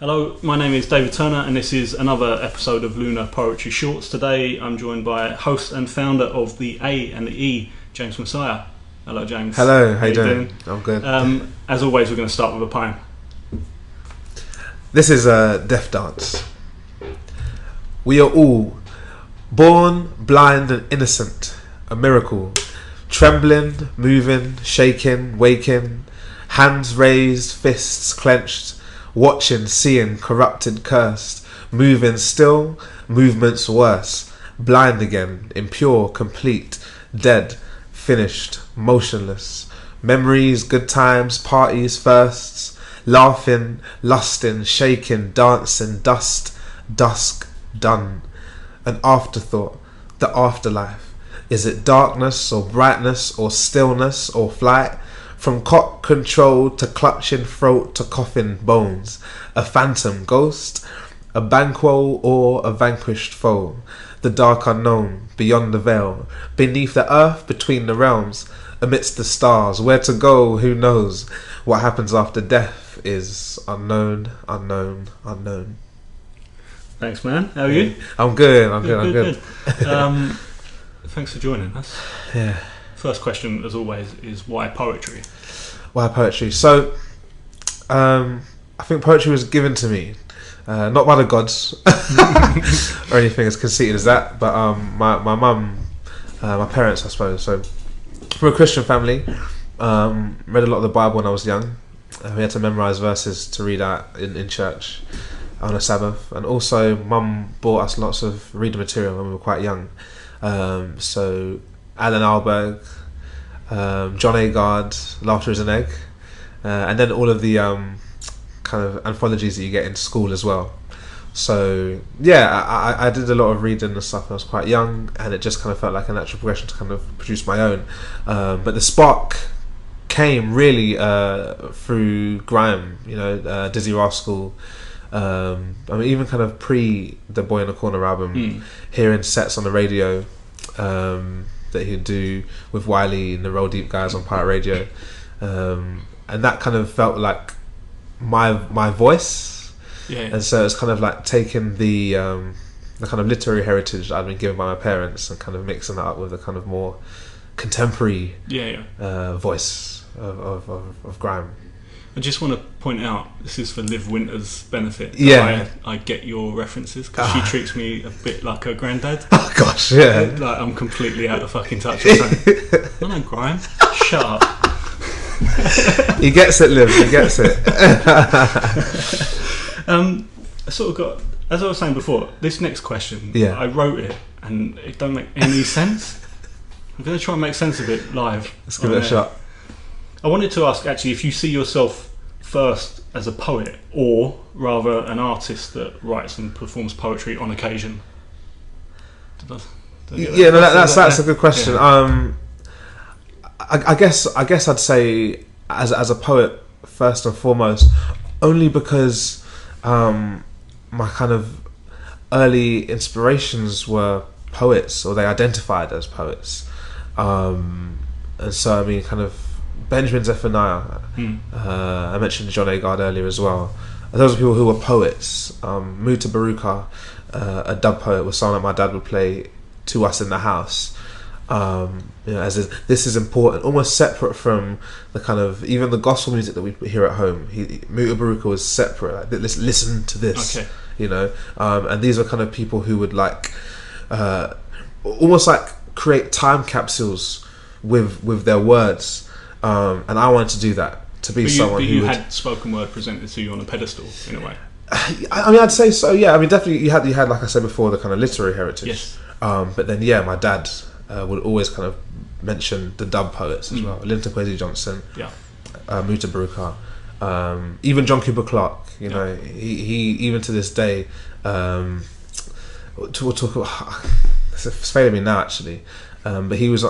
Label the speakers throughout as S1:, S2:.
S1: Hello, my name is David Turner and this is another episode of Lunar Poetry Shorts. Today I'm joined by host and founder of the A and the E, James Massiah. Hello James.
S2: Hello, how you doing? I'm good.
S1: As always, we're going to start with a poem.
S2: This is a death dance. We are all born blind and innocent, a miracle. Trembling, moving, shaking, waking, hands raised, fists clenched, watching, seeing, corrupted, cursed, moving still, movements worse, blind again, impure, complete, dead, finished, motionless, memories, good times, parties, firsts, laughing, lusting, shaking, dancing, dust, dusk, done, an afterthought, the afterlife. Is it darkness or brightness or stillness or flight? From cock control to clutching throat to coughing bones, a phantom ghost, a banquo or a vanquished foe, the dark unknown, beyond the veil, beneath the earth, between the realms, amidst the stars, where to go, who knows? What happens after death is unknown, unknown, unknown.
S1: Thanks, man. How are you?
S2: I'm good.
S1: Thanks for joining us.
S2: Yeah.
S1: First question, as always, is why poetry?
S2: Why poetry? So, I think poetry was given to me, not by the gods or anything as conceited as that, but my mum, my parents, I suppose. So, we're a Christian family. Read a lot of the Bible when I was young. We had to memorise verses to read out in church on a Sabbath, and also mum bought us lots of reading material when we were quite young. So Alan Alberg, John Agard, Laughter is an Egg, and then all of the kind of anthologies that you get in school as well. So yeah, I did a lot of reading and stuff when I was quite young, and it just kind of felt like a natural progression to kind of produce my own. But the spark came really through grime, Dizzy Rascal. I mean, even kind of pre the Boy in the Corner album, hearing sets on the radio that he'd do with Wiley and the Roll Deep guys on Pirate Radio, and that kind of felt like my voice. Yeah. And so it's kind of like taking the kind of literary heritage that I'd been given by my parents and kind of mixing that up with a kind of more contemporary voice of grime.
S1: I just want to point out, this is for Liv Winter's benefit.
S2: Yeah.
S1: I get your references because she treats me a bit like her granddad.
S2: Oh gosh, yeah.
S1: Like I'm completely out of fucking touch with her. I know grime. Shut up.
S2: He gets it, Liv. He gets it.
S1: I sort of got, as I was saying before, this next question.
S2: Yeah.
S1: I wrote it and it don't make any sense. I'm going to try and make sense of it live.
S2: Let's give it a shot.
S1: I wanted to ask, actually, if you see yourself first as a poet or rather an artist that writes and performs poetry on occasion.
S2: That's a good question. Yeah. I guess I'd say as a poet first and foremost, only because my kind of early inspirations were poets, or they identified as poets, and so I mean, kind of Benjamin Zephaniah. I mentioned John Agard earlier as well. Those are people who were poets. Muta Baruka, a dub poet, was someone that my dad would play to us in the house. This is important, almost separate from the kind of even the gospel music that we hear at home. Muta Baruka was separate. Like, listen to this, okay. And these are kind of people who would like almost like create time capsules with their words. And I wanted to do that, to be someone who
S1: had spoken word presented to you on a pedestal in a way.
S2: I mean, I'd say so. Yeah, I mean, definitely you had like I said before, the kind of literary heritage.
S1: Yes.
S2: But then yeah, my dad would always kind of mention the dub poets as well. Linton Kwesi Johnson. Yeah. Muta Baruka. Even John Cooper Clarke. He even to this day. We'll talk about. It's failing me now actually. But he was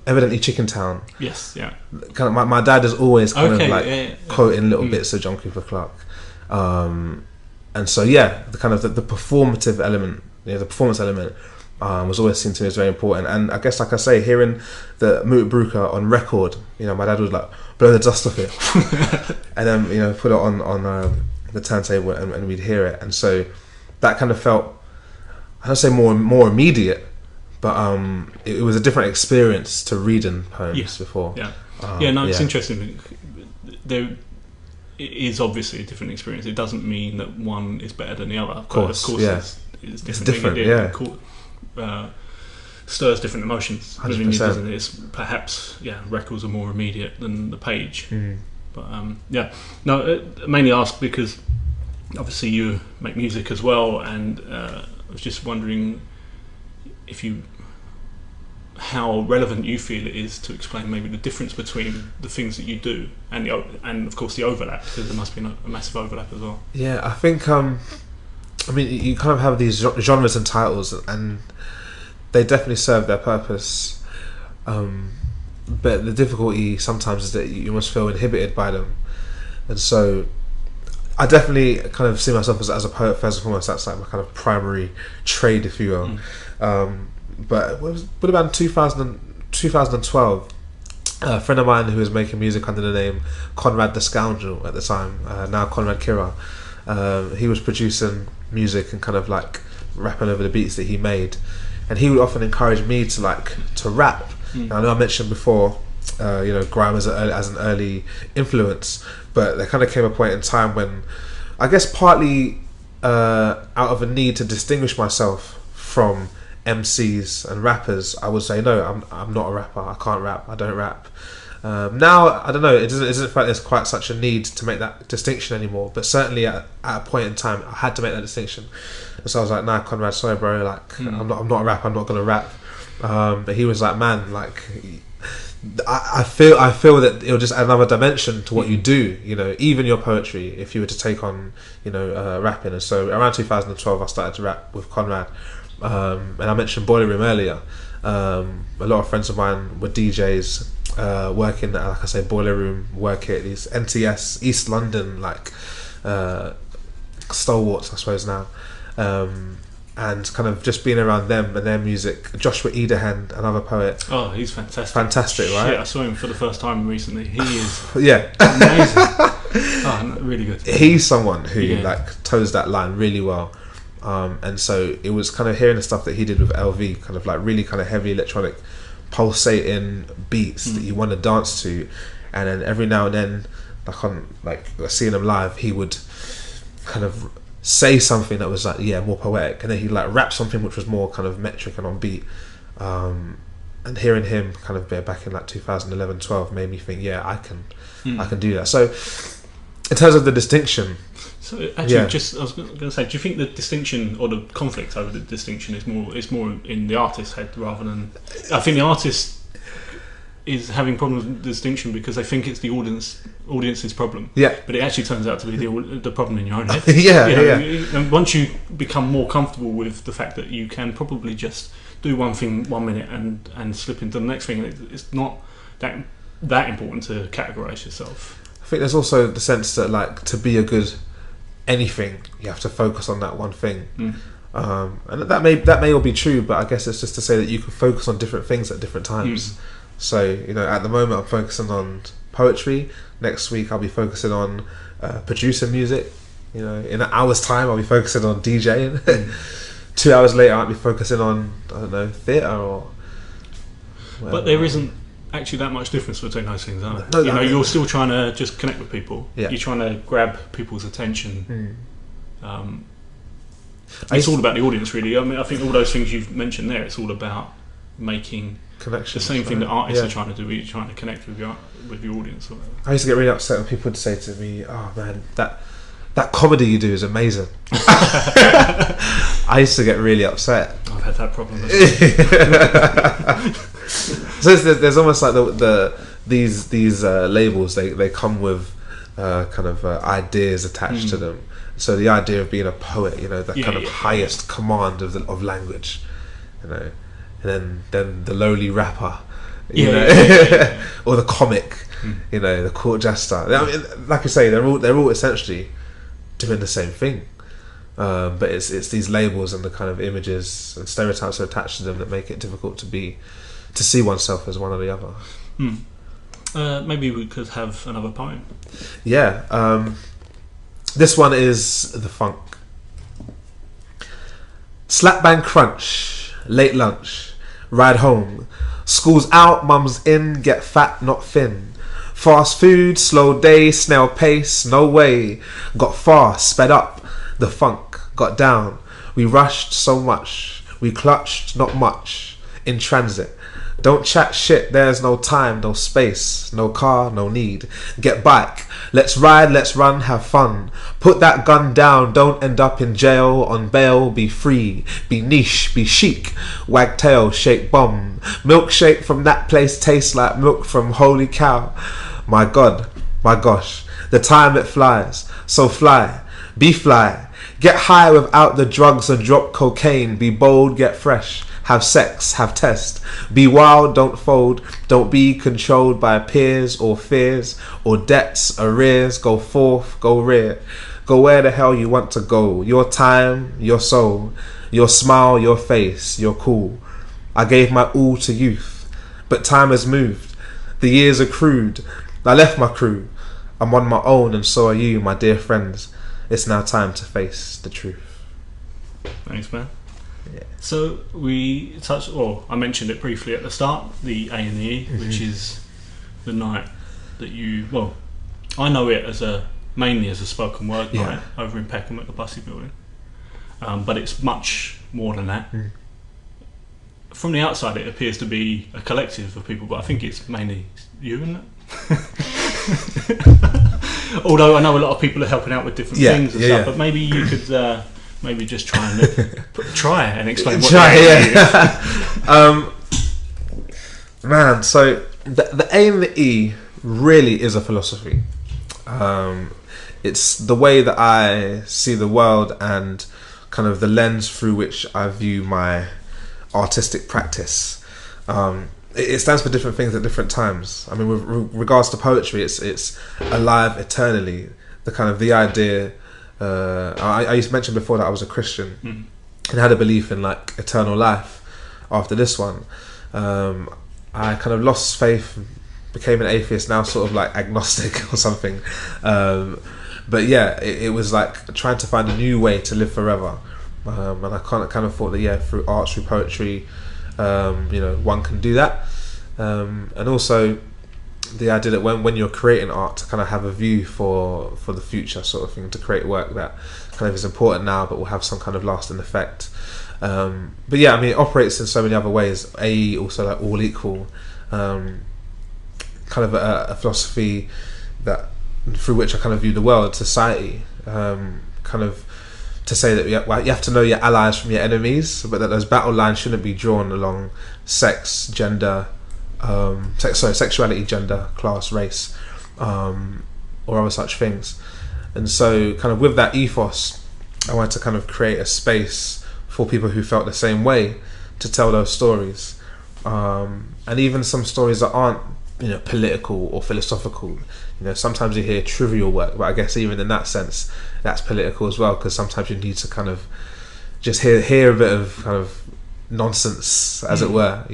S2: evidently Chicken Town.
S1: Yes, yeah.
S2: Kind of, my dad is always kind of quoting little bits of John Cooper Clarke, and so yeah, the kind of the performative element, the performance element, was always seen to me as very important. And I guess, like I say, hearing the Muta Baruka on record, my dad would like blow the dust off it, and then put it on the turntable and we'd hear it, and so that kind of felt, I don't say more immediate, but it was a different experience to reading poems before.
S1: It's interesting. There is obviously a different experience. It doesn't mean that one is better than the other. Of course, it's different. Stirs different emotions within you, doesn't it? It's perhaps records are more immediate than the page. But mainly asked because obviously you make music as well, and I was just wondering how relevant you feel it is to explain maybe the difference between the things that you do and of course the overlap, because there must be a massive overlap as well.
S2: Yeah, I think you kind of have these genres and titles, and they definitely serve their purpose, but the difficulty sometimes is that you must feel inhibited by them, and so I definitely kind of see myself as a poet first and foremost. That's like my kind of primary trade, if you will. But would have been 2012. A friend of mine who was making music under the name Conrad the Scoundrel at the time, now Conrad Kira, he was producing music and kind of like rapping over the beats that he made, and he would often encourage me to rap. Now, I know I mentioned before, grime as an early influence, but there kind of came a point in time when, I guess partly out of a need to distinguish myself from MCs and rappers, I would say no, I'm not a rapper. I can't rap. I don't rap. Now I don't know. It doesn't feel like there's quite such a need to make that distinction anymore. But certainly at a point in time, I had to make that distinction. And so I was like, "Nah, Conrad, sorry, bro. Like, I'm not a rapper. I'm not gonna rap." But he was like, "Man, like, I feel that it'll just add another dimension to what you do. Even your poetry, if you were to take on, rapping." And so around 2012, I started to rap with Conrad. And I mentioned Boiler Room earlier. A lot of friends of mine were DJs, working at, like I say, Boiler Room, work at these NTS East London, stalwarts, I suppose now, and kind of just being around them and their music. Joshua Ederhand, another poet.
S1: Oh, he's fantastic,
S2: right?
S1: Shit, I saw him for the first time recently. He is amazing. Really good.
S2: He's someone who toes that line really well. And so it was kind of hearing the stuff that he did with LV, kind of like really kind of heavy electronic pulsating beats that you want to dance to, and then every now and then, seeing him live, he would kind of say something that was more poetic, and then he'd rap something which was more kind of metric and on beat, and hearing him kind of back in 2011-12 made me think, I can do that. So in terms of the distinction,
S1: so actually, I was going to say, do you think the distinction or the conflict over the distinction is more in the artist's head rather than? I think the artist is having problems with the distinction because they think it's the audience's problem. Yeah. But it actually turns out to be the problem in your own head. And once you become more comfortable with the fact that you can probably just do one thing 1 minute and slip into the next thing, it's not that important to categorise yourself.
S2: I think there's also the sense that to be a good anything, you have to focus on that one thing, and that may all be true, but I guess it's just to say that you can focus on different things at different times. So at the moment I'm focusing on poetry. Next week I'll be focusing on producing music. In an hour's time I'll be focusing on DJing. 2 hours later I'll be focusing on, I don't know, theatre or whatever.
S1: But there isn't actually that much difference between those things, aren't there? You're still trying to just connect with people. You're trying to grab people's attention. It's all about the audience, really. I mean, I think all those things you've mentioned there, it's all about making the same thing that artists are trying to do. You're trying to connect with your audience. Or
S2: I used to get really upset when people would say to me, "Oh man, that comedy you do is amazing." I used to get really upset.
S1: I've had that problem as well.
S2: So there's almost like these labels. They come with kind of ideas attached to them. So the idea of being a poet, the highest command of language, and then the lowly rapper, or the comic, the court jester. I mean, like I say, they're all essentially doing the same thing. But it's these labels and the kind of images and stereotypes that are attached to them that make it difficult to see oneself as one or the other.
S1: Maybe we could have another poem.
S2: Yeah. This one is the funk. Slap bang crunch, late lunch, ride home. School's out, mum's in, get fat, not thin. Fast food, slow day, snail pace, no way. Got fast, sped up, the funk got down. We rushed so much, we clutched not much. In transit, don't chat shit, there's no time, no space, no car, no need. Get back, let's ride, let's run, have fun. Put that gun down, don't end up in jail, on bail, be free, be niche, be chic. Wag tail, shake bum. Milkshake from that place tastes like milk from holy cow. My God, my gosh, the time it flies, so fly, be fly. Get high without the drugs and drop cocaine, be bold, get fresh. Have sex, have test. Be wild, don't fold. Don't be controlled by peers or fears or debts, arrears. Go forth, go rear. Go where the hell you want to go. Your time, your soul, your smile, your face, your cool. I gave my all to youth, but time has moved. The years accrued. I left my crew. I'm on my own and so are you, my dear friends. It's now time to face the truth.
S1: Thanks, man.
S2: Yeah.
S1: So we touched, or I mentioned it briefly at the start, the A and the E, which is the night that you, well, I know it as mainly as a spoken word night over in Peckham at the Bussey Building, but it's much more than that. From the outside it appears to be a collective of people, but I think it's mainly you, isn't it? Although I know a lot of people are helping out with different things and stuff, but maybe you could maybe just try and explain what man, so the A and the E really is a philosophy. It's the way that I see the world and kind of the lens through which I view my artistic practice. It stands for different things at different times. I mean, with regards to poetry, it's alive eternally. The idea. I used to mention before that I was a Christian and had a belief in like eternal life. After this one, I kind of lost faith, became an atheist, now sort of like agnostic or something. But yeah, it was like trying to find a new way to live forever. And I kind of thought that through art, through poetry, one can do that. And also the idea that when you're creating art, to kind of have a view for the future, sort of thing, to create work that kind of is important now but will have some kind of lasting effect. But yeah, I mean, it operates in so many other ways. AE also like all equal, kind of a philosophy that through which I kind of view the world, society, kind of to say that you have to know your allies from your enemies, but that those battle lines shouldn't be drawn along sex, gender, sexuality, gender, class, race, or other such things. And so kind of with that ethos, I wanted to kind of create a space for people who felt the same way to tell those stories, and even some stories that aren't political or philosophical. Sometimes you hear trivial work, but I guess even in that sense that's political as well, because sometimes you need to kind of just hear a bit of kind of nonsense, as it were.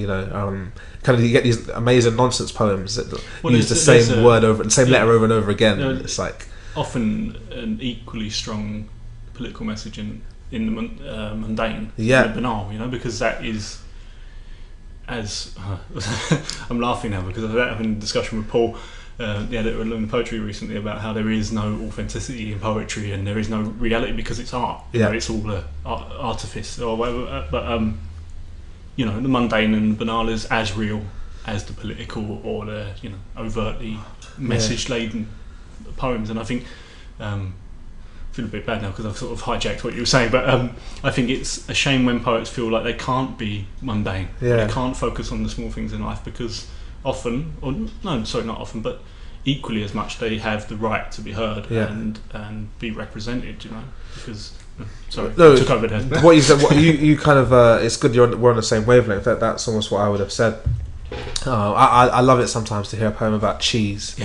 S1: Kind of you get these amazing nonsense poems that use the same word over, the same letter over and over again. It's like often an equally strong political message in the mundane, in the banal, because that is, as I'm laughing now because I was having a discussion with Paul, the editor of Lunar Poetry, recently, about how there is no authenticity in poetry and there is no reality because it's art. It's all artifice or whatever. But the mundane and banal is as real as the political or the overtly message-laden poems. And I think I feel a bit bad now because I've sort of hijacked what you were saying, but I think it's a shame when poets feel like they can't be mundane. They can't focus on the small things in life, because often, or no, sorry, not often, but equally as much, they have the right to be heard and be represented. Because sorry, I took over there.
S2: What you said, you kind of, it's good we're on the same wavelength. That's almost what I would have said. I love it sometimes to hear a poem about cheese.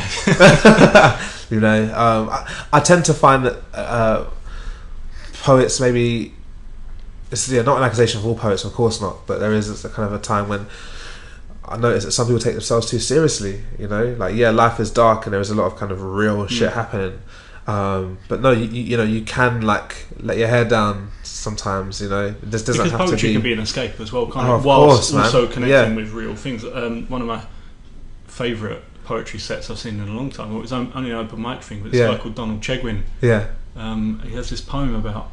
S2: I tend to find that poets, maybe it's not an accusation of all poets, of course not, but there is a kind of a time when I notice that some people take themselves too seriously. Life is dark and there is a lot of kind of real shit happening, But no, you know, you can like let your hair down sometimes. You know, this doesn't
S1: because
S2: have to be.
S1: Poetry can be an escape as well, kind
S2: Oh,
S1: of, whilst
S2: course,
S1: also
S2: man.
S1: connecting with real things. One of my favourite poetry sets I've seen in a long time. Well, it was only an open mic thing, but it's a guy called Donald Chegwin.
S2: Yeah.
S1: He has this poem about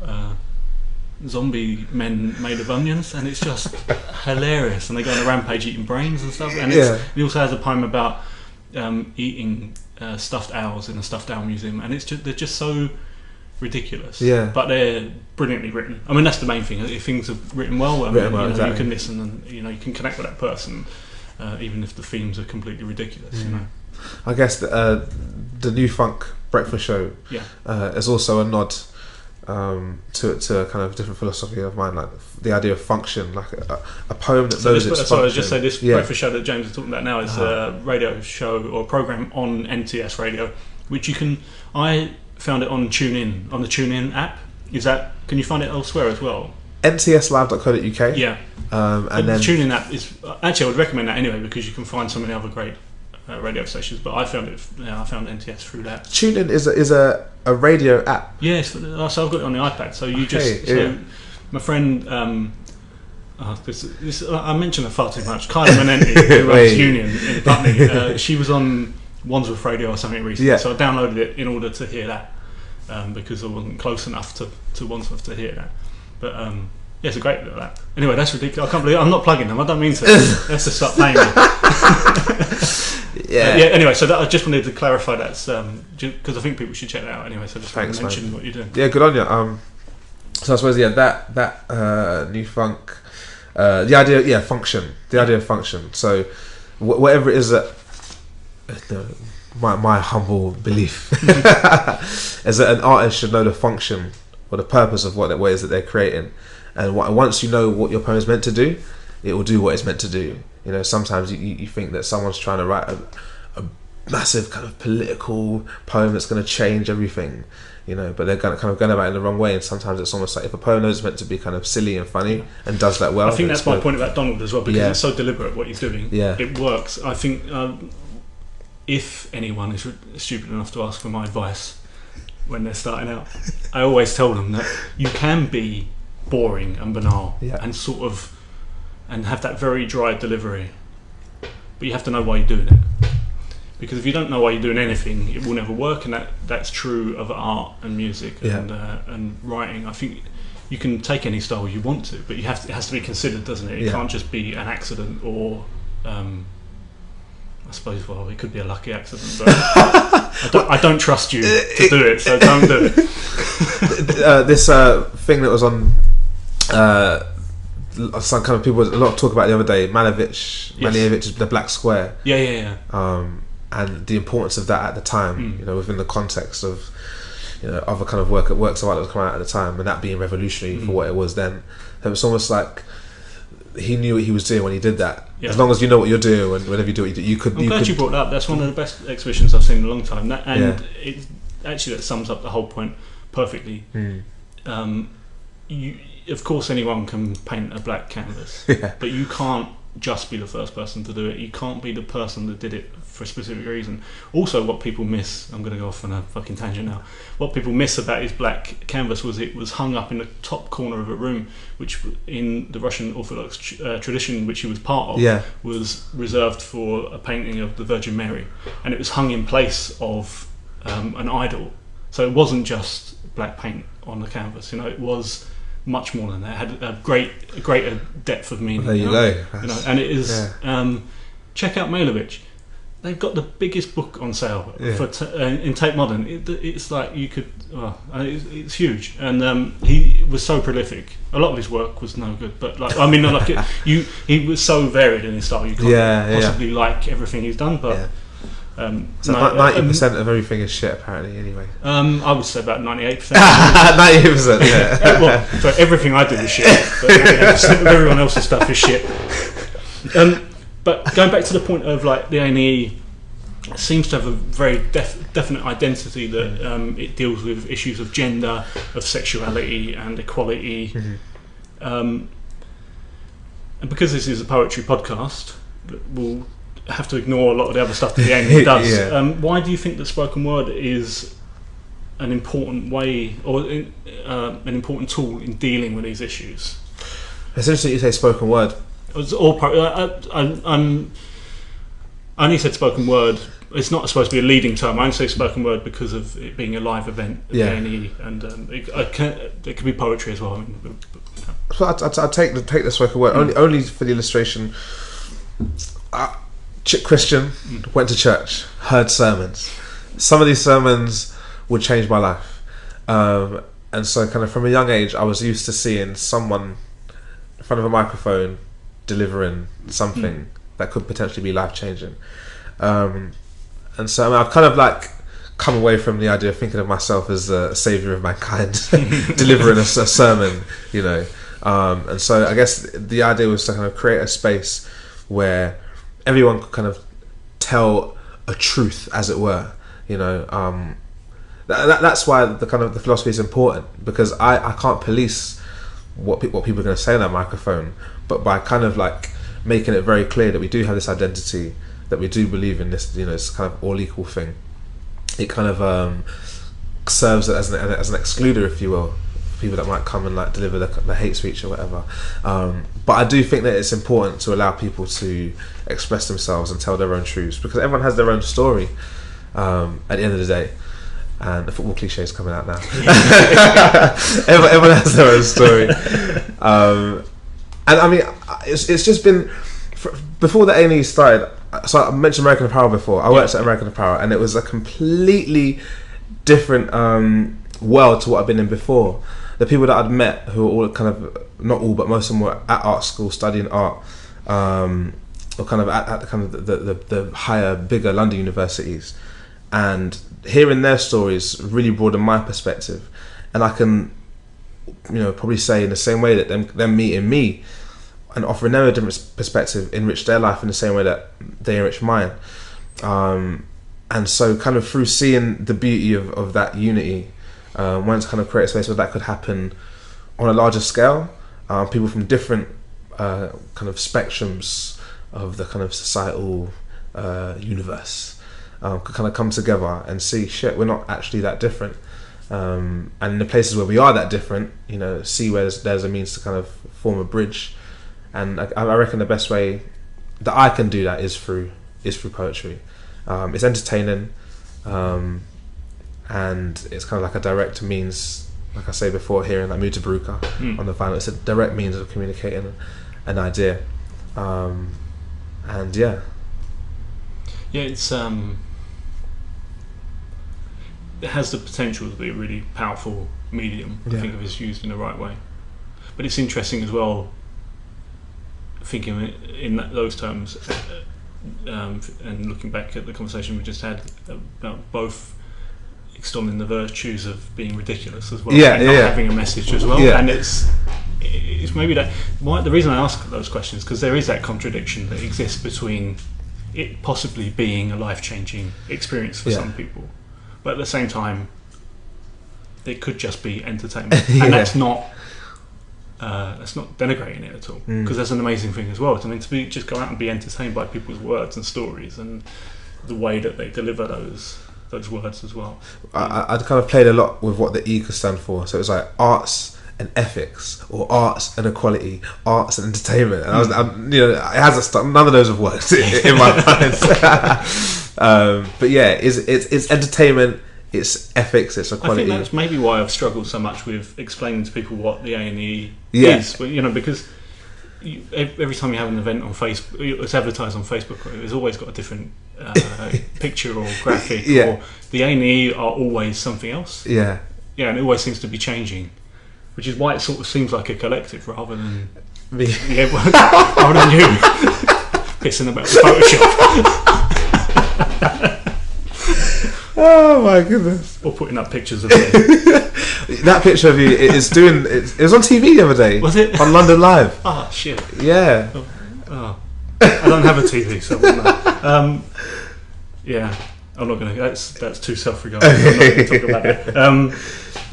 S1: zombie men made of onions, and it's just hilarious. And they go on a rampage eating brains and stuff. And he also has a poem about eating stuffed owls in a stuffed owl museum, and they're just so ridiculous. Yeah. But they're brilliantly written. I mean, that's the main thing. If things are written well, exactly. You can listen and you can connect with that person, even if the themes are completely ridiculous. You know.
S2: I guess the New Funk breakfast show is also a nod to a kind of different philosophy of mine, like the idea of function, like a poem that knows its function. So I was just saying, this breakfast show that James is talking about now is a radio show or a program on NTS Radio, which I found it on TuneIn, on the TuneIn app. Can you find it elsewhere as well? ntslive.co.uk.
S1: Yeah. And then the TuneIn app is actually, I would recommend that anyway, because you can find so many other great radio stations, but I found NTS through that. TuneIn is a radio app. Yes, so I've got it on the iPad. So my friend, I mentioned her far too much. Kyla Manenti, who runs Union in Putney, she was on Wandsworth Radio or something recently. Yeah. So I downloaded it in order to hear that, because I wasn't close enough to Wandsworth to hear that. But it's a great little app. Anyway, that's ridiculous. I can't believe I'm not plugging them. I don't mean to. Let's just start paying me. Anyway, so I just wanted to clarify that, because I think people should check that out anyway. So just mention what you're doing. Yeah,
S2: good on you. So I suppose that New Funk, the idea, function. The idea of function. So whatever it is that my humble belief is that an artist should know the function or the purpose of what it is that they're creating, and once you know what your poem is meant to do, it will do what it's meant to do. You know, sometimes you think that someone's trying to write a massive kind of political poem that's going to change everything, but they're kind of going about it in the wrong way. And sometimes it's almost like if a poem is meant to be kind of silly and funny and does that well.
S1: I think that's my point about Donald as well, because it's so deliberate what he's doing. Yeah. It works. I think if anyone is stupid enough to ask for my advice when they're starting out, I always tell them that you can be boring and banal and sort of and have that very dry delivery, but you have to know why you're doing it, because if you don't know why you're doing anything, it will never work. And that's true of art and music and writing. I think you can take any style you want to, but it has to be considered, doesn't it? It can't just be an accident, or I suppose, well, it could be a lucky accident, but I don't trust you to do it, so don't do it.
S2: This thing that was on some kind of people, a lot of talk about the other day, Malevich's The Black Square. And the importance of that at the time, within the context of other kind of works of art that was coming out at the time, and that being revolutionary for what it was then. So it was almost like he knew what he was doing when he did that. As long as you know what you're doing, and whenever you do what you do,
S1: I'm glad you brought that up. That's one of the best exhibitions I've seen in a long time. It actually, that sums up the whole point perfectly. Of course, anyone can paint a black canvas, but you can't just be the first person to do it. You can't be the person that did it for a specific reason. Also, what people miss, I'm going to go off on a fucking tangent now, what people miss about his black canvas was it was hung up in the top corner of a room, which in the Russian Orthodox tradition, which he was part of, was reserved for a painting of the Virgin Mary, and it was hung in place of an idol. So it wasn't just black paint on the canvas, it was much more than that. It had a greater depth of meaning.
S2: There you go.
S1: And it is. Check out Malovich. They've got the biggest book on sale in Tate Modern. It's like you could. It's huge, and he was so prolific. A lot of his work was no good, but he was so varied in his style. You can't possibly like everything he's done, but.
S2: So 90% of everything is shit, apparently. Anyway,
S1: I would say about 98%.
S2: 98%, yeah.
S1: So everything I do is shit, but everyone else's stuff is shit. But going back to the point of the A&E seems to have a very definite identity that it deals with issues of gender, of sexuality, and equality. And because this is a poetry podcast, we'll have to ignore a lot of the other stuff that the A&E does. Why do you think that spoken word is an important way or an important tool in dealing with these issues?
S2: Essentially, you say spoken word.
S1: I only said spoken word. It's not supposed to be a leading term. I only say spoken word because of it being a live event at the A&E, and it could be poetry as well. I mean,
S2: so I'd take the spoken word only for the illustration. Christian, went to church, heard sermons. Some of these sermons would change my life, and so kind of from a young age, I was used to seeing someone in front of a microphone delivering something that could potentially be life changing. And so I mean, I've kind of like come away from the idea of thinking of myself as a saviour of mankind, delivering a sermon, you know. And so I guess the idea was to kind of create a space where everyone could kind of tell a truth, as it were, you know. That's why the philosophy is important, because I can't police what people are going to say on that microphone, but by kind of like making it very clear that we do have this identity, that we do believe in this, you know, this kind of all equal thing. It kind of serves as an excluder, if you will, for people that might come and like deliver the hate speech or whatever. But I do think that it's important to allow people to express themselves and tell their own truths, because everyone has their own story at the end of the day. And the football cliche is coming out now. everyone has their own story. And I mean, it's just been before the A&E started. So I mentioned American Apparel before. I worked at American Apparel, and it was a completely different world to what I've been in before. The people that I'd met, who were all kind of, not all, but most of them were at art school studying art, or kind of at the kind of the higher, bigger London universities, and hearing their stories really broadened my perspective. And I can, you know, probably say in the same way that them meeting me and offering them a different perspective enriched their life in the same way that they enriched mine. And so kind of through seeing the beauty of that unity, wanted to kind of create a space where that could happen on a larger scale. People from different kind of spectrums of the kind of societal universe could kind of come together and see, shit, we're not actually that different. And in the places where we are that different, you know, see where there's a means to kind of form a bridge. And I reckon the best way that I can do that is through poetry. It's entertaining, and it's kind of like a direct means, like I say before, hearing like Muta Baruka on the vinyl. It's a direct means of communicating an idea, and yeah, it's
S1: it has the potential to be a really powerful medium. I think if it's used in the right way. But it's interesting as well, thinking in those terms, and looking back at the conversation we just had about both extolling the virtues of being ridiculous as well, and not having a message as well. And it's maybe that the reason I ask those questions, because there is that contradiction that exists between it possibly being a life-changing experience for some people, but at the same time it could just be entertainment. And that's not denigrating it at all, because that's an amazing thing as well. I mean, to just go out and be entertained by people's words and stories and the way that they deliver those words as well.
S2: I'd kind of played a lot with what the E could stand for. So it was like arts and ethics, or arts and equality, arts and entertainment. And I was, you know, it has none of those have worked in my mind. But yeah, it's entertainment. It's ethics, it's equality.
S1: I think that's maybe why I've struggled so much with explaining to people what the A&E is. But, you know, because every time you have an event on Facebook, it's advertised on Facebook, it's always got a different picture or graphic. Or the A&E are always something else. And it always seems to be changing, which is why it sort of seems like a collective rather than me. Rather than you pissing about Photoshop.
S2: Oh my goodness!
S1: Or putting up pictures of me.
S2: That picture of you it was on TV the other day.
S1: Was it?
S2: On London Live.
S1: Oh shit.
S2: Yeah.
S1: Oh. I don't have a TV, so I wouldn't know. I'm not gonna. That's too self-regarding. I'm not gonna talk about it.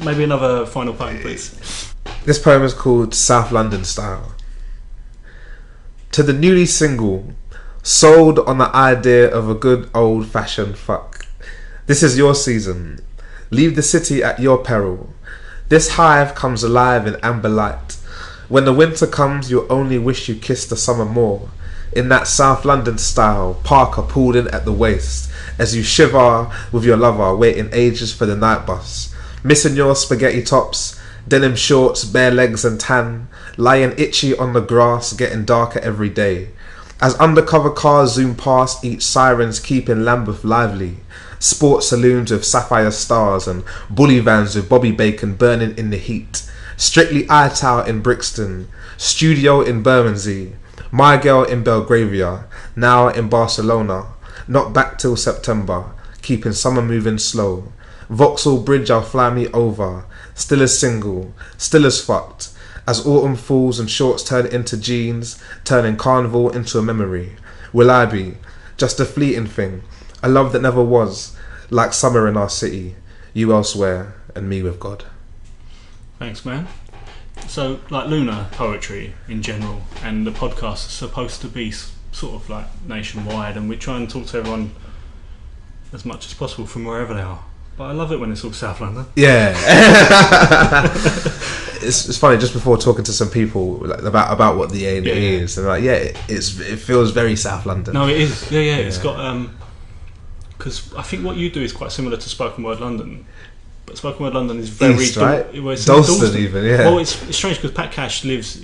S1: Maybe another final poem, please.
S2: This poem is called South London Style. To the newly single, sold on the idea of a good old-fashioned fuck. This is your season. Leave the city at your peril. This hive comes alive in amber light. When the winter comes, you'll only wish you kissed the summer more. In that South London style, Parker pulled in at the waist, as you shiver with your lover, waiting ages for the night bus. Missing your spaghetti tops, denim shorts, bare legs and tan, lying itchy on the grass, getting darker every day. As undercover cars zoom past, each sirens keeping Lambeth lively. Sports saloons with sapphire stars and bully vans with Bobby Bacon burning in the heat. Strictly Eye-Tower in Brixton, Studio in Bermondsey, My Girl in Belgravia, now in Barcelona. Not back till September, keeping summer moving slow. Vauxhall Bridge, I'll fly me over, still as single, still as fucked. As autumn falls and shorts turn into jeans, turning carnival into a memory. Will I be just a fleeting thing, a love that never was, like summer in our city, you elsewhere and me with God.
S1: Thanks, man. So, like Lunar poetry in general, and the podcast is supposed to be sort of like nationwide, and we try and talk to everyone as much as possible from wherever they are. But I love it when it's all South London.
S2: Yeah. It's funny, just before talking to some people like, about what the A&E is, and like, it feels very South London.
S1: No, it is. Yeah. It's got because I think what you do is quite similar to Spoken Word London, but Spoken Word London is very
S2: East, right?
S1: Dalston
S2: even. Yeah.
S1: Well, it's strange because Pat Cash lives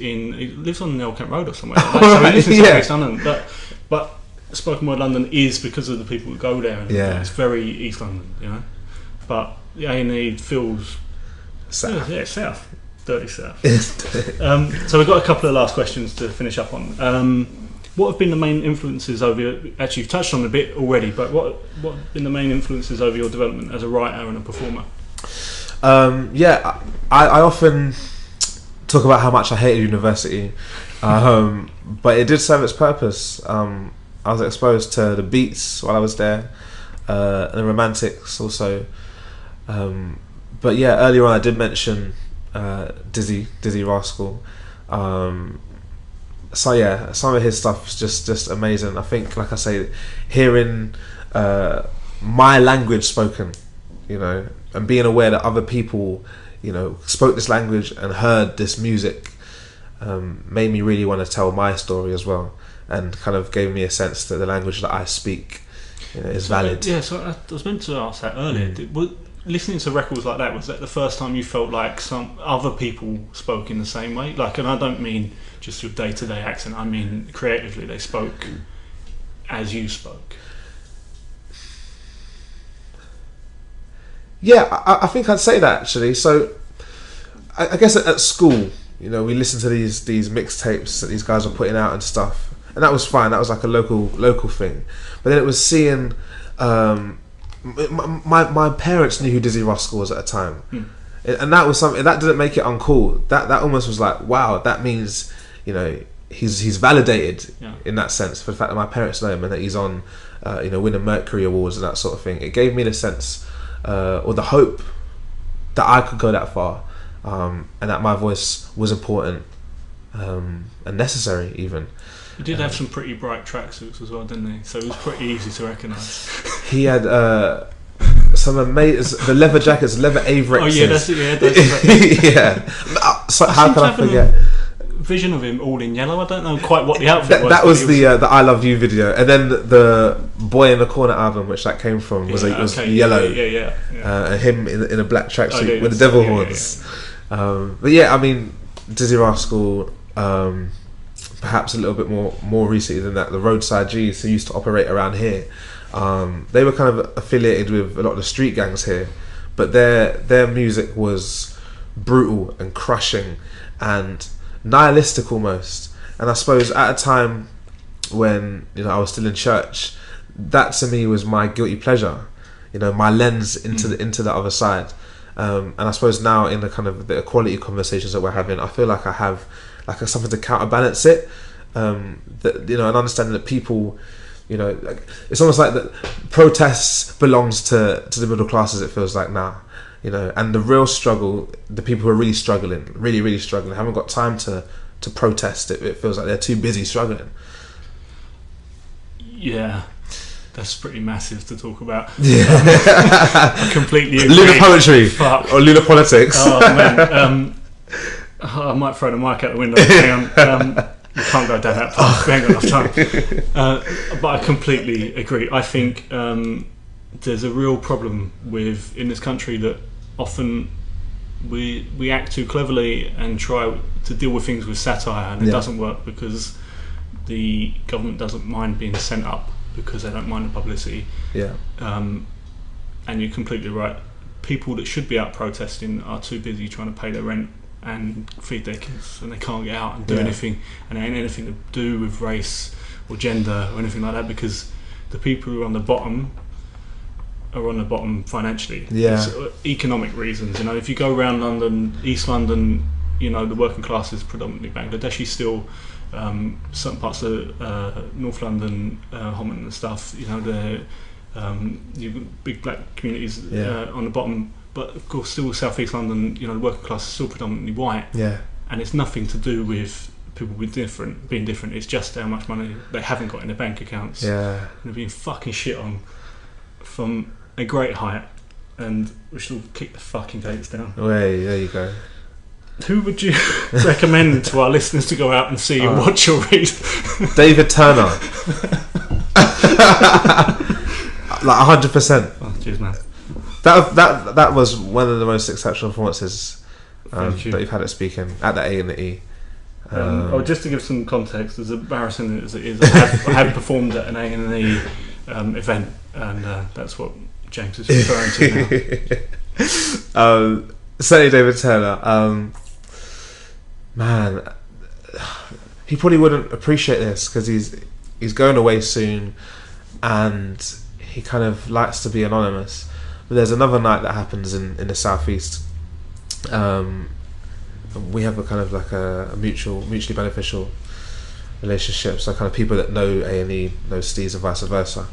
S1: on Nell Kent Road or somewhere like that, so he lives in South East London. But Spoken Word London is because of the people who go there. And it's very East London, you know. But the A&E feels
S2: South.
S1: Yeah, South. Dirty South. So we've got a couple of last questions to finish up on. What have been the main influences over your... Actually, you've touched on it a bit already, but what have been the main influences over your development as a writer and a performer?
S2: I often talk about how much I hated university, but it did serve its purpose. I was exposed to the beats while I was there, and the romantics also. But yeah, earlier on I did mention Dizzy Rascal. So yeah, some of his stuff is just amazing. I think, like I say, hearing my language spoken, you know, and being aware that other people, you know, spoke this language and heard this music, made me really want to tell my story as well, and kind of gave me a sense that the language that I speak, you know, is valid.
S1: Yeah, so I was meant to ask that earlier. Listening to records like that, was that the first time you felt like some other people spoke in the same way? Like, and I don't mean just your day-to-day accent, I mean creatively, they spoke as you spoke.
S2: Yeah, I think I'd say that actually. So I guess at school, you know, we listened to these mixtapes that these guys were putting out and stuff, and that was fine. That was like a local thing. But then it was seeing my parents knew who Dizzy Rascal was at the time, and that was something that didn't make it uncool. That almost was like, wow, that means, you know, he's validated in that sense, for the fact that my parents know him and that he's on, you know, winning Mercury Awards and that sort of thing. It gave me the sense or the hope that I could go that far, and that my voice was important and necessary even.
S1: He did have some pretty bright tracksuits as well, didn't he? So it was pretty easy to recognise.
S2: He had some amazing the leather jackets, leather Avrexes.
S1: Oh yeah, that's it.
S2: Yeah. So how can I forget?
S1: Vision of him all in yellow. I don't know quite what the outfit was.
S2: That was the I Love You video, and then the Boy in the Corner album, which that came from, was yellow.
S1: Yeah.
S2: And him in a black tracksuit with the devil horns. But yeah, I mean, Dizzy Rascal. Perhaps a little bit more recently than that, the Roadside G's, who used to operate around here, they were kind of affiliated with a lot of the street gangs here, but their music was brutal and crushing and nihilistic almost. And I suppose at a time when, you know, I was still in church, that to me was my guilty pleasure, you know, my lens into the other side. And I suppose now in the kind of the equality conversations that we're having, I feel like I have like something to counterbalance it, that, you know, and understanding that people, you know, like, it's almost like that protests belongs to the middle classes, it feels like now, you know, and the real struggle, the people who are really struggling, really struggling, haven't got time to protest. It feels like they're too busy struggling.
S1: Yeah, that's pretty massive to talk about.
S2: Yeah.
S1: I completely agree.
S2: Lunar poetry.
S1: Fuck.
S2: Or lunar politics.
S1: Oh man, I might throw the mic out the window. Hang on. You can't go down that path. We ain't got enough time. But I completely agree. I think there's a real problem in this country that often we act too cleverly and try to deal with things with satire, and it doesn't work because the government doesn't mind being sent up because they don't mind the publicity.
S2: Yeah.
S1: And you're completely right. People that should be out protesting are too busy trying to pay their rent and feed their kids, and they can't get out and do anything, and it ain't anything to do with race or gender or anything like that, because the people who are on the bottom are on the bottom financially. It's economic reasons. You know, if you go around London, East London, you know, the working class is predominantly Bangladeshi still. Certain parts of North London, Homerton and stuff, you know, you've got big black communities on the bottom. But of course, still South East London, you know, the working class is still predominantly white. Yeah. And it's nothing to do with people being different. It's just how much money they haven't got in their bank accounts. Yeah. And they're being fucking shit on from a great height, and we should all kick the fucking gates down.
S2: Hey, there you go.
S1: Who would you recommend to our listeners to go out and see and watch or read?
S2: David Turner. Like 100%.
S1: Oh, cheers, man.
S2: That was one of the most exceptional performances that you've had at speaking at the A&E.
S1: Just to give some context, as embarrassing as it is, I have performed at an A&E event, and that's what James is referring to now.
S2: Certainly David Turner. Man, he probably wouldn't appreciate this because he's going away soon, and he kind of likes to be anonymous. But there's another night that happens in the southeast. We have a kind of like a mutually beneficial relationship. So kind of people that know A&E know Steve's and vice versa.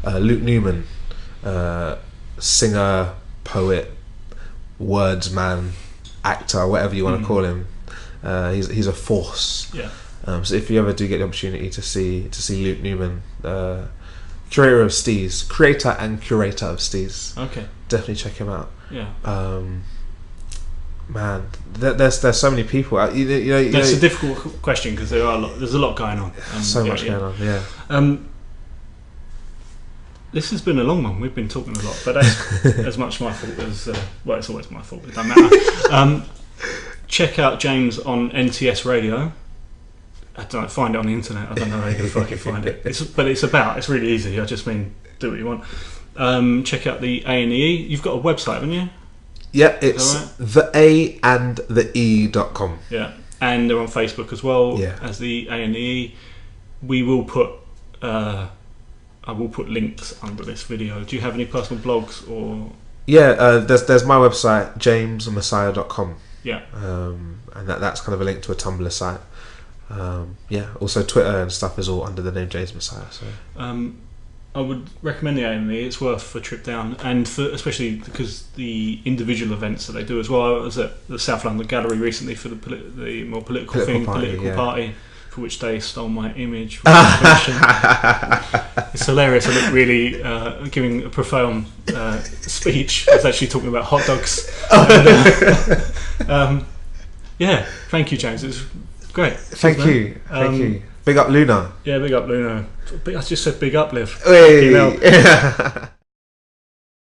S2: Luke Newman, singer, poet, wordsman, actor, whatever you want to call him. He's a force. Yeah. So if you ever do get the opportunity to see Luke Newman, creator of Steez, okay, definitely check him out. Yeah. Man, there's so many people.
S1: That's a difficult question because there's a lot going on.
S2: So much going on. Yeah.
S1: This has been a long one. We've been talking a lot, but that's as much my fault as it's always my fault. It doesn't matter. Check out James on NTS Radio. I don't know, find it on the internet. I don't know how you're going to fucking find it. It's really easy. I just mean, do what you want. Check out the A&E. You've got a website, haven't you?
S2: Yeah, it's theaandthee.com.
S1: Yeah, and they're on Facebook as well as the A&E. We will put. I will put links under this video. Do you have any personal blogs or?
S2: Yeah, there's my website, jamesmassiah.com.
S1: Yeah.
S2: And that's kind of a link to a Tumblr site. Also Twitter and stuff is all under the name James Massiah. So
S1: I would recommend the A&E. It's worth a trip down, and especially because the individual events that they do as well. I was at the South London Gallery recently for the more political party, for which they stole my image. It's hilarious. I look really giving a profound speech. I was actually talking about hot dogs. Thank you, James. It was great.
S2: Thank you. Big up Lunar.
S1: Yeah, big up Lunar. I just said big up, Liv.
S2: Hey.